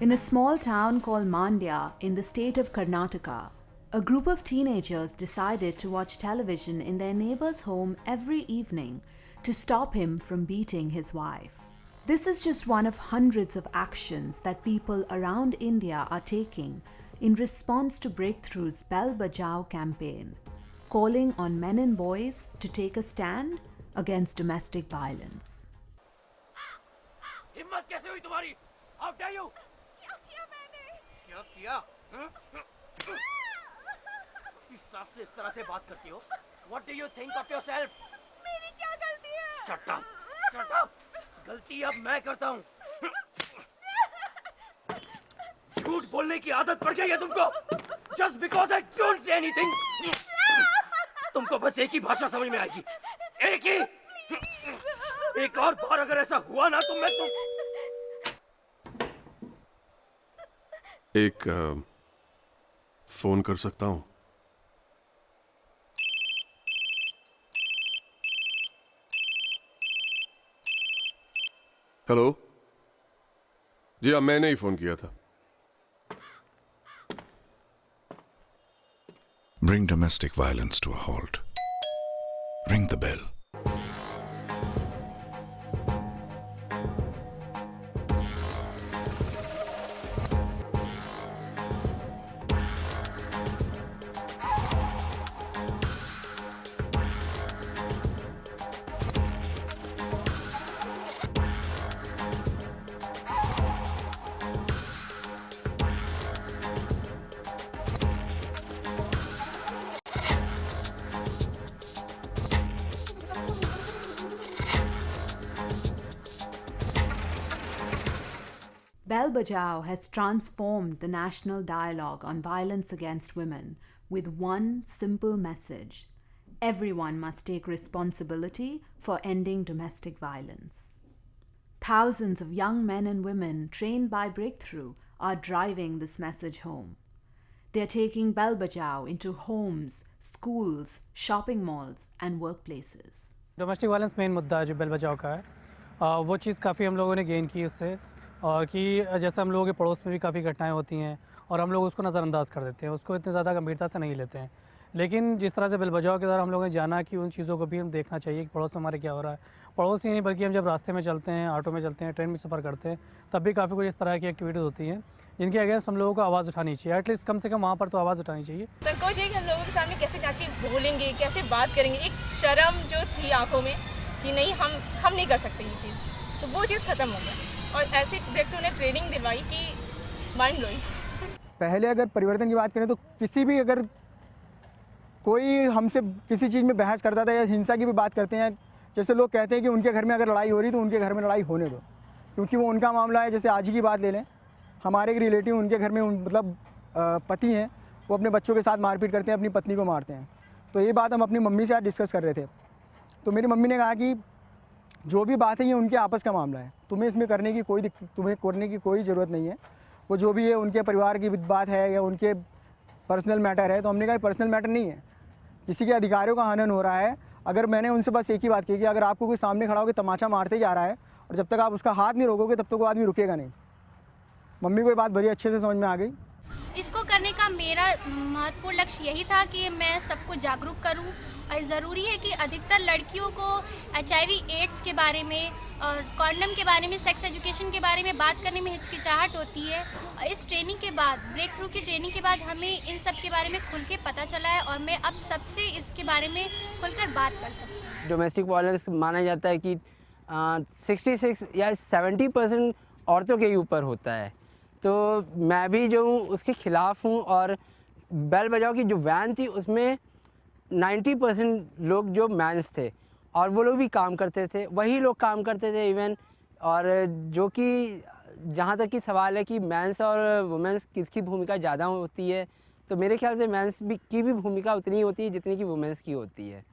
In a small town called Mandya in the state of Karnataka, a group of teenagers decided to watch television in their neighbor's home every evening to stop him from beating his wife. This is just one of hundreds of actions that people around India are taking in response to Breakthrough's Bell Bajao campaign, calling on men and boys to take a stand against domestic violence. हिम्मत कैसे हुई तुम्हारी? How dare you? क्या किया मैंने? क्या किया? इस सास से इस तरह से बात करती हो? What do you think of yourself? मेरी क्या गलती है? Shut up! Shut up! गलती अब मैं करता हूँ। झूठ बोलने की आदत पड़ गई है तुमको? Just because I don't say anything. तुमको बस एक ही भाषा समझ में आएगी। एक ही। एक और बार अगर ऐसा हुआ ना तो मैं तुम एक फोन कर सकता हूं? हेलो जी, हाँ मैंने ही फोन किया था। Bring domestic violence to a halt. Ring the bell. Bell Bajao has transformed the national dialogue on violence against women with one simple message: everyone must take responsibility for ending domestic violence. Thousands of young men and women trained by Breakthrough are driving this message home. They are taking Bell Bajao into homes, schools, shopping malls, and workplaces. Domestic violence main मुद्दा है जो bell बचाओ का है। वो चीज़ काफ़ी हम लोगों ने गेन की उससे, और कि जैसे हम लोगों के पड़ोस में भी काफ़ी घटनाएं होती हैं और हम लोग उसको नज़रअंदाज कर देते हैं, उसको इतनी ज़्यादा गंभीरता से नहीं लेते हैं। लेकिन जिस तरह से बेल बचाओ के द्वारा हम लोगों ने जाना कि उन चीज़ों को भी हम देखना चाहिए कि पड़ोस में हमारे क्या हो रहा है। पड़ोस ही नहीं बल्कि हम जब रास्ते में चलते हैं, ऑटो में चलते हैं, ट्रेन में सफ़र करते हैं, तब भी काफ़ी कुछ इस तरह की एक्टिविटीज़ होती हैं जिनके अगेंस्ट हम लोगों को आवाज़ उठानी चाहिए। एटलीस्ट कम से कम वहाँ पर तो आवाज़ उठानी चाहिए। संकोच है कि हम लोगों के सामने कैसे जाके बोलेंगे, कैसे बात करेंगे। एक शर्म जो थी आंखों में कि नहीं हम नहीं कर सकते ये चीज़, तो वो चीज़ ख़त्म हो गई। और ऐसे ब्रेकथ्रू ने ट्रेनिंग दिलवाई कि माइंड ब्लोइंग। पहले अगर परिवर्तन की बात करें तो किसी भी अगर कोई हमसे किसी चीज़ में बहस करता था या हिंसा की भी बात करते हैं, जैसे लोग कहते हैं कि उनके घर में अगर लड़ाई हो रही तो उनके घर में लड़ाई होने दो, क्योंकि वो उनका मामला है। जैसे आज ही की बात ले लें, हमारे एक रिलेटिव, उनके घर में मतलब पति हैं, वो अपने बच्चों के साथ मारपीट करते हैं, अपनी पत्नी को मारते हैं। तो ये बात हम अपनी मम्मी से आज डिस्कस कर रहे थे, तो मेरी मम्मी ने कहा कि जो भी बात है ये उनके आपस का मामला है, तुम्हें इसमें करने की कोई ज़रूरत नहीं है। वो जो भी है उनके परिवार की बात है या उनके पर्सनल मैटर है। तो हमने कहा पर्सनल मैटर नहीं है, किसी के अधिकारों का हनन हो रहा है। अगर मैंने उनसे बस एक ही बात की कि अगर आपको कोई सामने खड़ा होकर तमाचा मारते जा रहा है और जब तक आप उसका हाथ नहीं रोकोगे तब तक वो आदमी रुकेगा नहीं। मम्मी को ये बात बड़ी अच्छे से समझ में आ गई। इसको करने का मेरा महत्वपूर्ण लक्ष्य यही था कि मैं सबको जागरूक करूं। और ज़रूरी है कि अधिकतर लड़कियों को HIV एड्स के बारे में और कॉन्डम के बारे में, सेक्स एजुकेशन के बारे में बात करने में हिचकिचाहट होती है। और इस ट्रेनिंग के बाद, ब्रेक थ्रू की ट्रेनिंग के बाद हमें इन सब के बारे में खुल के पता चला है और मैं अब सबसे इसके बारे में खुलकर बात कर सकती हूँ। डोमेस्टिक वायलेंस माना जाता है कि 66 या 70% औरतों के ऊपर होता है, तो मैं भी जो हूँ उसके ख़िलाफ़ हूँ। और बेल बजाओ की जो वैन थी उसमें 90% लोग जो मैंस थे और वो लोग भी काम करते थे, वही लोग काम करते थे इवन। और जो कि जहाँ तक कि सवाल है कि मैंस और वुमेंस किसकी भूमिका ज़्यादा होती है, तो मेरे ख्याल से मैंस की भी भूमिका उतनी ही होती है जितनी कि वुमेंस की होती है।